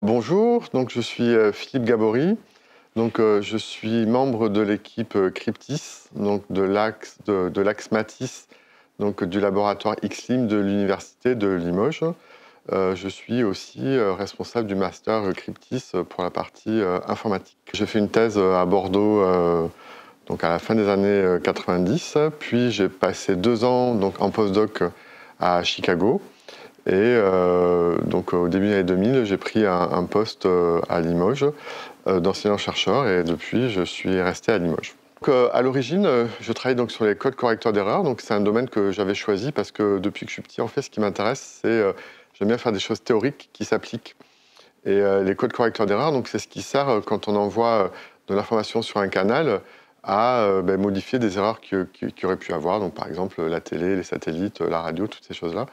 Bonjour, donc je suis Philippe Gabory. Je suis membre de l'équipe Cryptis, donc de l'Axe Matisse, donc du laboratoire XLIM de l'Université de Limoges. Je suis aussi responsable du master Cryptis pour la partie informatique. J'ai fait une thèse à Bordeaux donc à la fin des années 90, puis j'ai passé 2 ans donc, en postdoc à Chicago. Et donc au début des années 2000, j'ai pris un poste à Limoges d'enseignant-chercheur et depuis, je suis resté à Limoges. À l'origine, je travaille donc sur les codes correcteurs d'erreurs. Donc c'est un domaine que j'avais choisi parce que depuis que je suis petit, en fait, ce qui m'intéresse, c'est j'aime bien faire des choses théoriques qui s'appliquent. Et les codes correcteurs d'erreurs, donc c'est ce qui sert quand on envoie de l'information sur un canal à modifier des erreurs qu'il aurait pu avoir. Donc par exemple la télé, les satellites, la radio, toutes ces choses-là.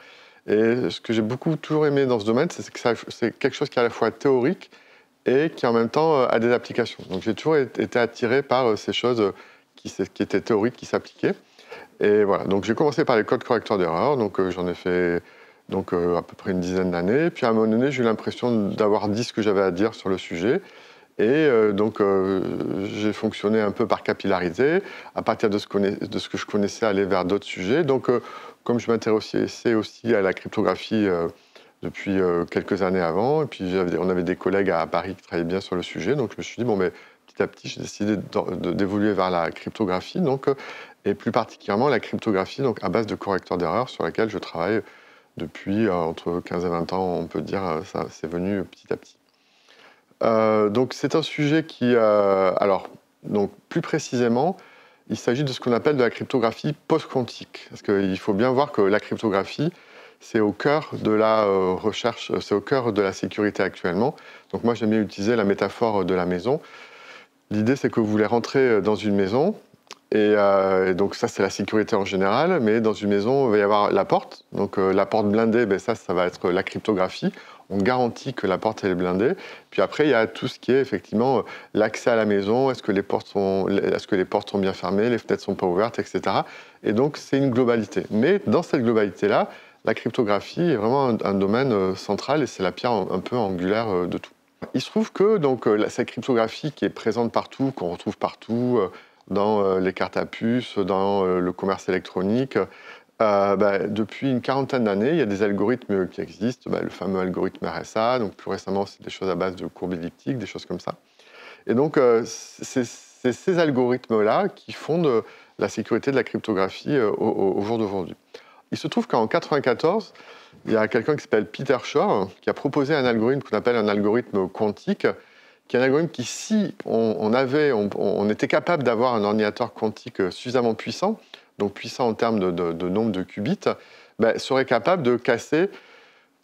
Et ce que j'ai toujours aimé dans ce domaine, c'est que c'est quelque chose qui est à la fois théorique et qui en même temps a des applications. Donc j'ai toujours été attiré par ces choses qui étaient théoriques, qui s'appliquaient. Et voilà, donc j'ai commencé par les codes correcteurs d'erreurs, donc j'en ai fait à peu près une dizaine d'années. Puis à un moment donné, j'ai eu l'impression d'avoir dit ce que j'avais à dire sur le sujet. Et j'ai fonctionné un peu par capillarité, à partir de ce que je connaissais, aller vers d'autres sujets. Comme je m'intéressais aussi à la cryptographie depuis quelques années avant, et puis on avait des collègues à Paris qui travaillaient bien sur le sujet, donc je me suis dit, bon, mais petit à petit, j'ai décidé d'évoluer vers la cryptographie, et plus particulièrement la cryptographie donc, à base de correcteurs d'erreurs, sur laquelle je travaille depuis entre 15 et 20 ans, on peut dire, ça c'est venu petit à petit. Donc c'est un sujet qui, donc plus précisément, il s'agit de ce qu'on appelle de la cryptographie post-quantique. Parce qu'il faut bien voir que la cryptographie, c'est au cœur de la recherche, c'est au cœur de la sécurité actuellement. Donc moi, j'aime bien utiliser la métaphore de la maison. L'idée, c'est que vous voulez rentrer dans une maison, et donc ça, c'est la sécurité en général, mais dans une maison, il va y avoir la porte. Donc la porte blindée, ça va être la cryptographie. On garantit que la porte elle est blindée. Puis après, il y a tout ce qui est effectivement l'accès à la maison. Est-ce que les portes sont bien fermées, les fenêtres sont pas ouvertes, etc. Et donc, c'est une globalité. Mais dans cette globalité-là, la cryptographie est vraiment un domaine central et c'est la pierre un peu angulaire de tout. Il se trouve que cette cryptographie qui est présente partout, qu'on retrouve partout, dans les cartes à puce, dans le commerce électronique, depuis une quarantaine d'années, il y a des algorithmes qui existent, le fameux algorithme RSA, donc plus récemment, c'est des choses à base de courbes elliptiques, des choses comme ça. Et donc, c'est ces algorithmes-là qui fondent la sécurité de la cryptographie au jour d'aujourd'hui. Il se trouve qu'en 1994, il y a quelqu'un qui s'appelle Peter Shor qui a proposé un algorithme qu'on appelle un algorithme quantique, qui est un algorithme qui, si on était capable d'avoir un ordinateur quantique suffisamment puissant, donc puissant en termes de nombre de qubits, serait capable de casser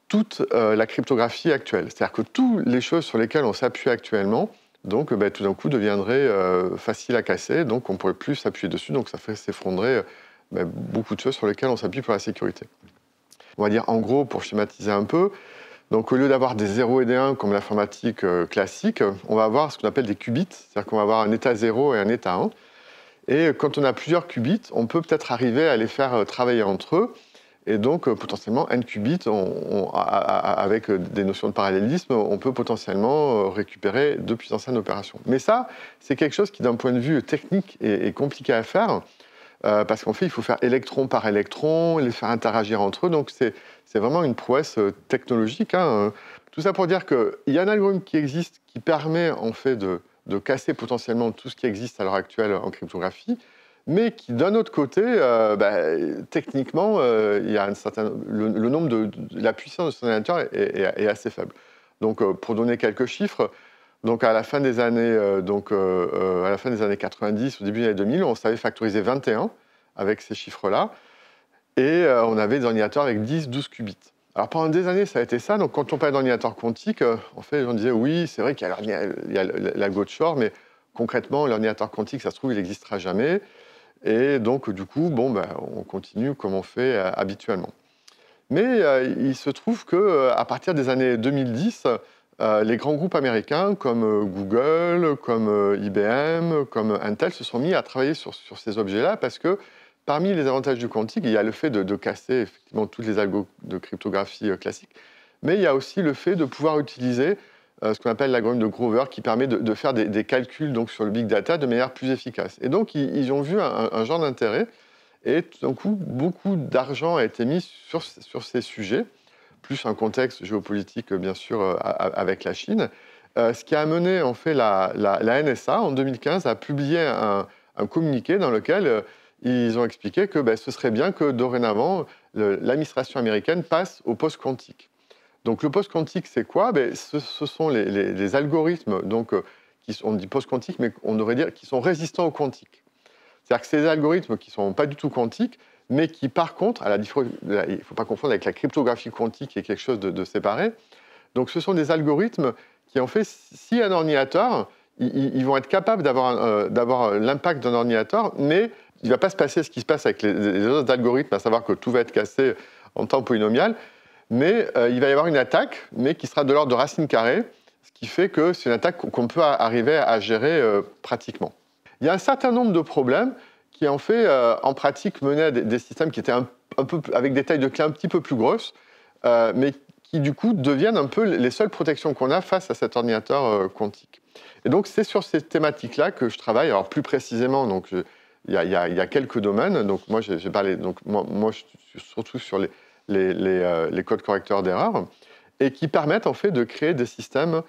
toute la cryptographie actuelle. C'est-à-dire que toutes les choses sur lesquelles on s'appuie actuellement, tout d'un coup deviendraient faciles à casser, donc on ne pourrait plus s'appuyer dessus, donc ça fait s'effondrer beaucoup de choses sur lesquelles on s'appuie pour la sécurité. On va dire en gros, pour schématiser un peu, donc au lieu d'avoir des 0 et des 1 comme l'informatique classique, on va avoir ce qu'on appelle des qubits, c'est-à-dire qu'on va avoir un état 0 et un état 1. Et quand on a plusieurs qubits, on peut peut-être arriver à les faire travailler entre eux. Et donc, potentiellement, n qubits, avec des notions de parallélisme, on peut potentiellement récupérer 2 puissance n opérations. Mais ça, c'est quelque chose qui, d'un point de vue technique, est compliqué à faire, parce qu'en fait, il faut faire électron par électron, les faire interagir entre eux. Donc, c'est vraiment une prouesse technologique. Tout ça pour dire qu'il y a un algorithme qui existe qui permet, en fait, de casser potentiellement tout ce qui existe à l'heure actuelle en cryptographie, mais qui, d'un autre côté, techniquement, il y a le nombre la puissance de son ordinateur est assez faible. Donc, pour donner quelques chiffres, donc à la fin des années 90, au début des années 2000, on savait factoriser 21 avec ces chiffres-là, et on avait des ordinateurs avec 10-12 qubits. Alors pendant des années, ça a été ça. Donc quand on parle d'ordinateur quantique, en fait, les gens disaient oui, c'est vrai qu'il y a l'algo de Shor, mais concrètement, l'ordinateur quantique, ça se trouve, il n'existera jamais. Et donc, du coup, on continue comme on fait habituellement. Mais il se trouve qu'à partir des années 2010, les grands groupes américains comme Google, comme IBM, comme Intel se sont mis à travailler sur ces objets-là parce que parmi les avantages du quantique, il y a le fait de casser effectivement toutes les algos de cryptographie classiques, mais il y a aussi le fait de pouvoir utiliser ce qu'on appelle l'algorithme de Grover, qui permet de faire des calculs donc, sur le big data de manière plus efficace. Et donc, ils ont vu un genre d'intérêt, et tout d'un coup, beaucoup d'argent a été mis sur ces sujets, plus un contexte géopolitique, bien sûr, avec la Chine. Ce qui a amené, en fait, la NSA, en 2015, à publier un communiqué dans lequel ils ont expliqué que ce serait bien que, dorénavant, l'administration américaine passe au post-quantique. Donc le post-quantique, c'est quoi? Ce sont les algorithmes, donc, on dit post-quantique, mais on devrait dire qui sont résistants au quantique. C'est-à-dire que c'est des algorithmes qui ne sont pas du tout quantiques, mais qui, par contre, il ne faut pas confondre avec la cryptographie quantique, qui est quelque chose de séparé. Donc ce sont des algorithmes qui, en fait, si un ordinateur, ils vont être capables d'avoir l'impact d'un ordinateur, mais il ne va pas se passer ce qui se passe avec les autres algorithmes, à savoir que tout va être cassé en temps polynomial, mais il va y avoir une attaque, mais qui sera de l'ordre de racine carrée, ce qui fait que c'est une attaque qu'on peut arriver à gérer pratiquement. Il y a un certain nombre de problèmes qui, en fait, en pratique, menaient à des systèmes qui étaient un peu, avec des tailles de clés un petit peu plus grosses, mais qui, du coup, deviennent un peu les seules protections qu'on a face à cet ordinateur quantique. Et donc, c'est sur ces thématiques-là que je travaille. Alors, plus précisément, donc, il y a quelques domaines. Donc, moi, j'ai parlé. Donc, moi, je suis surtout sur les codes correcteurs d'erreurs, et qui permettent, en fait, de créer des systèmes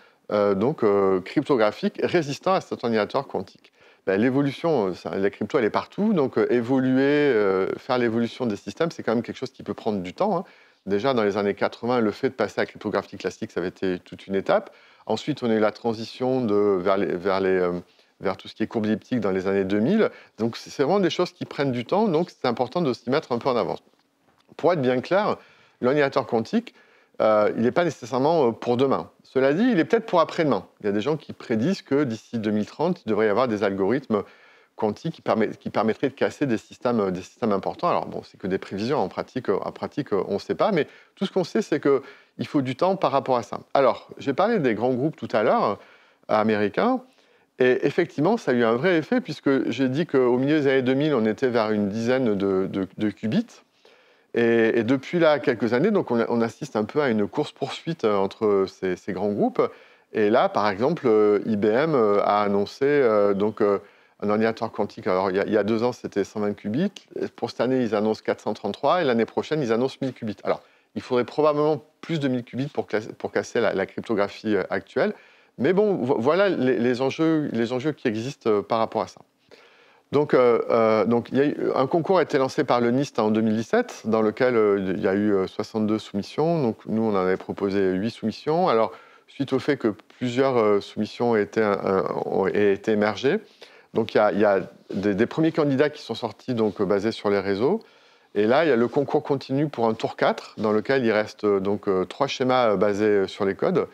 cryptographiques résistants à cet ordinateur quantique. L'évolution, la crypto, elle est partout, donc faire l'évolution des systèmes, c'est quand même quelque chose qui peut prendre du temps, hein. Déjà, dans les années 80, le fait de passer à la cryptographie classique, ça avait été toute une étape. Ensuite, on a eu la transition vers tout ce qui est courbe elliptique dans les années 2000. Donc, c'est vraiment des choses qui prennent du temps, donc c'est important de s'y mettre un peu en avance. Pour être bien clair, l'ordinateur quantique, il n'est pas nécessairement pour demain. Cela dit, il est peut-être pour après-demain. Il y a des gens qui prédisent que d'ici 2030, il devrait y avoir des algorithmes quantiques qui permettraient de casser des systèmes importants. Alors bon, c'est que des prévisions. En pratique, on ne sait pas. Mais tout ce qu'on sait, c'est qu'il faut du temps par rapport à ça. Alors, j'ai parlé des grands groupes tout à l'heure, américains. Et effectivement, ça a eu un vrai effet, puisque j'ai dit qu'au milieu des années 2000, on était vers une dizaine de qubits. Et depuis là, quelques années, donc on assiste un peu à une course-poursuite entre ces grands groupes. Et là, par exemple, IBM a annoncé un ordinateur quantique. Alors, il y a 2 ans, c'était 120 qubits. Pour cette année, ils annoncent 433. Et l'année prochaine, ils annoncent 1000 qubits. Alors, il faudrait probablement plus de 1000 qubits pour casser la cryptographie actuelle. Mais bon, voilà les enjeux qui existent par rapport à ça. Donc, un concours a été lancé par le NIST en 2017, dans lequel il y a eu 62 soumissions. Donc, nous, on en avait proposé 8 soumissions. Alors, suite au fait que plusieurs soumissions ont été émergées, donc il y a des premiers candidats qui sont sortis, donc basés sur les réseaux. Et là, il y a le concours continu pour un tour 4, dans lequel il reste 3 schémas basés sur les codes.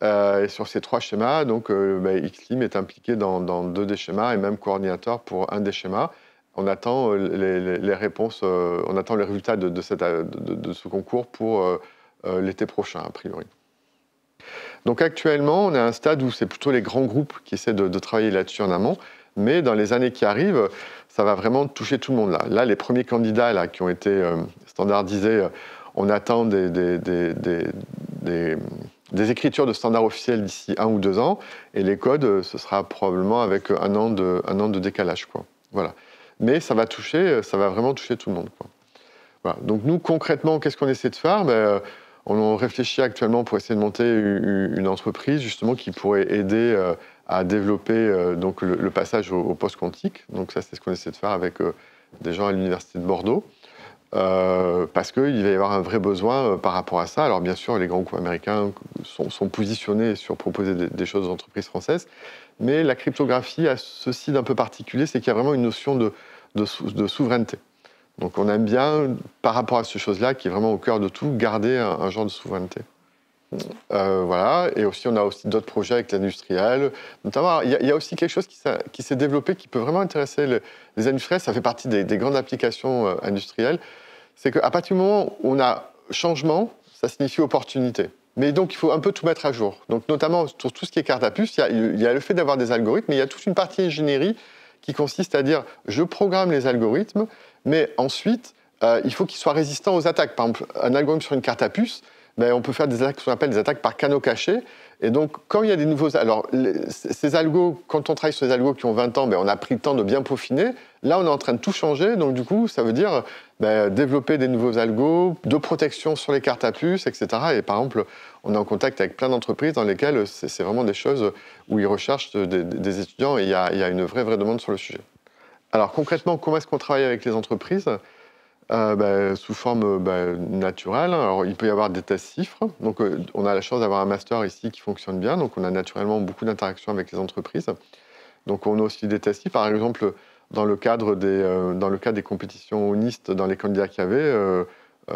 Et sur ces 3 schémas, XLIM est impliqué dans 2 des schémas et même coordinateur pour un des schémas. On attend les réponses, on attend les résultats de ce concours pour l'été prochain, a priori. Donc actuellement, on est à un stade où c'est plutôt les grands groupes qui essaient de travailler là-dessus en amont, mais dans les années qui arrivent, ça va vraiment toucher tout le monde. Là les premiers candidats là, qui ont été standardisés, on attend des écritures de standards officiels d'ici 1 ou 2 ans, et les codes, ce sera probablement avec un an de décalage, quoi. Voilà. Mais ça va vraiment toucher tout le monde, quoi. Voilà. Donc nous, concrètement, qu'est-ce qu'on essaie de faire? On réfléchit actuellement pour essayer de monter une entreprise, justement, qui pourrait aider à développer le passage au post-quantique. Donc ça, c'est ce qu'on essaie de faire avec des gens à l'Université de Bordeaux. Parce qu'il va y avoir un vrai besoin par rapport à ça. Alors bien sûr, les grands groupes américains sont positionnés sur proposer des choses aux entreprises françaises, mais la cryptographie a ceci d'un peu particulier, c'est qu'il y a vraiment une notion de souveraineté. Donc on aime bien, par rapport à ces choses-là, qui est vraiment au cœur de tout, garder un genre de souveraineté. Voilà. Et aussi, on a aussi d'autres projets avec l'industriel. Notamment, il y a aussi quelque chose qui s'est développé qui peut vraiment intéresser les industriels. Ça fait partie des grandes applications industrielles. C'est qu'à partir du moment où on a changement, ça signifie opportunité. Mais donc, il faut un peu tout mettre à jour. Donc, notamment, sur tout ce qui est carte à puce, il y a le fait d'avoir des algorithmes, mais il y a toute une partie ingénierie qui consiste à dire, je programme les algorithmes, mais ensuite, il faut qu'ils soient résistants aux attaques. Par exemple, un algorithme sur une carte à puce, ben, on peut faire des attaques, ce qu'on appelle des attaques par canaux cachés. Et donc, quand il y a des nouveaux... Alors, ces algos, quand on travaille sur des algos qui ont 20 ans, ben, on a pris le temps de bien peaufiner. Là, on est en train de tout changer. Donc, du coup, ça veut dire ben, développer des nouveaux algos, de protection sur les cartes à puce, etc. Et par exemple, on est en contact avec plein d'entreprises dans lesquelles c'est vraiment des choses où ils recherchent des étudiants et il y a une vraie demande sur le sujet. Alors, concrètement, comment est-ce qu'on travaille avec les entreprises ? Sous forme naturelle. Alors, il peut y avoir des tests CIFRE. Donc, on a la chance d'avoir un master ici qui fonctionne bien. Donc, on a naturellement beaucoup d'interactions avec les entreprises. Donc, on a aussi des tests CIFRE. Par exemple, dans le cadre des compétitions ONIST, dans les candidats qu'il y avait,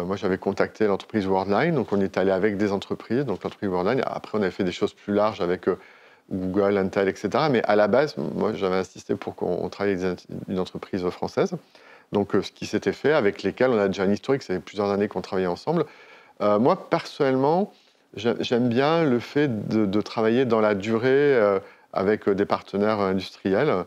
moi, j'avais contacté l'entreprise Worldline. Donc, on est allé avec des entreprises. Donc, l'entreprise Worldline. Après, on avait fait des choses plus larges avec Google, Intel, etc. Mais à la base, moi, j'avais insisté pour qu'on travaille avec une entreprise française. Donc, ce qui s'était fait, avec lesquels on a déjà un historique, ça fait plusieurs années qu'on travaillait ensemble. Moi, personnellement, j'aime bien le fait de travailler dans la durée avec des partenaires industriels.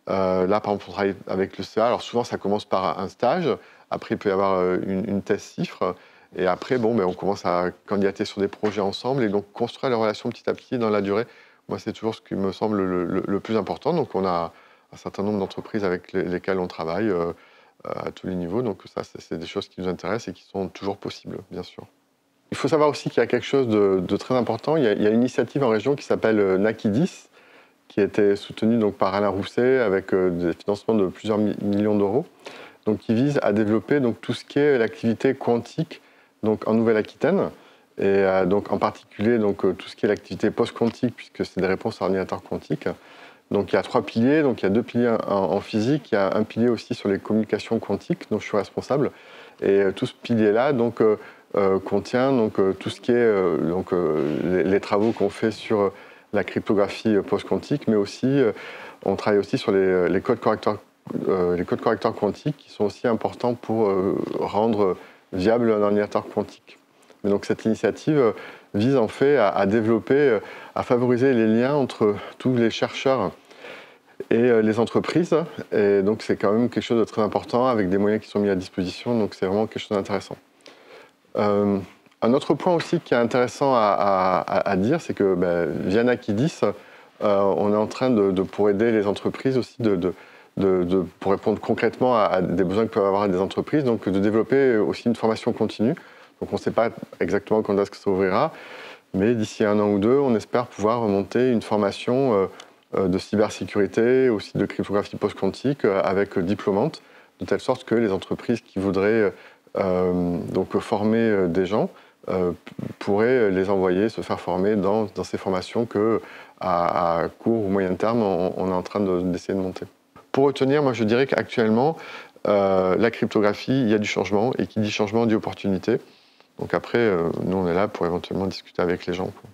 Là, par exemple, on travaille avec le CA. Alors, souvent, ça commence par un stage. Après, il peut y avoir une thèse CIFRE. Et après, on commence à candidater sur des projets ensemble et donc construire les relations petit à petit dans la durée. Moi, c'est toujours ce qui me semble le plus important. Donc, on a un certain nombre d'entreprises avec lesquelles on travaille à tous les niveaux. Donc ça, c'est des choses qui nous intéressent et qui sont toujours possibles, bien sûr. Il faut savoir aussi qu'il y a quelque chose de très important. Il y a une initiative en région qui s'appelle NACIDIS, qui a été soutenue donc, par Alain Rousset avec des financements de plusieurs millions d'euros, donc qui vise à développer donc, tout ce qui est l'activité quantique donc, en Nouvelle-Aquitaine, et donc, en particulier donc, tout ce qui est l'activité post-quantique, puisque c'est des réponses à ordinateur quantique. Donc il y a 3 piliers, donc il y a 2 piliers en physique, il y a un pilier aussi sur les communications quantiques dont je suis responsable. Et tout ce pilier-là donc, contient donc, tout ce qui est les travaux qu'on fait sur la cryptographie post-quantique, mais aussi on travaille aussi sur les codes correcteurs quantiques qui sont aussi importants pour rendre viable un ordinateur quantique. Mais donc cette initiative vise en fait à développer, à favoriser les liens entre tous les chercheurs et les entreprises. Et donc c'est quand même quelque chose de très important avec des moyens qui sont mis à disposition, donc c'est vraiment quelque chose d'intéressant. Un autre point aussi qui est intéressant à dire, c'est que via NACIDIS, on est en train pour aider les entreprises aussi, pour répondre concrètement à des besoins que peuvent avoir des entreprises, donc de développer aussi une formation continue. Donc on ne sait pas exactement quand est-ce que ça ouvrira, mais d'ici 1 an ou 2, on espère pouvoir monter une formation de cybersécurité, aussi de cryptographie post-quantique avec diplômante, de telle sorte que les entreprises qui voudraient donc former des gens pourraient les envoyer se faire former dans ces formations qu'à court ou moyen terme, on est en train d'essayer de monter. Pour retenir, moi je dirais qu'actuellement, la cryptographie, il y a du changement, et qui dit changement dit opportunité. Donc après, nous on est là pour éventuellement discuter avec les gens, quoi.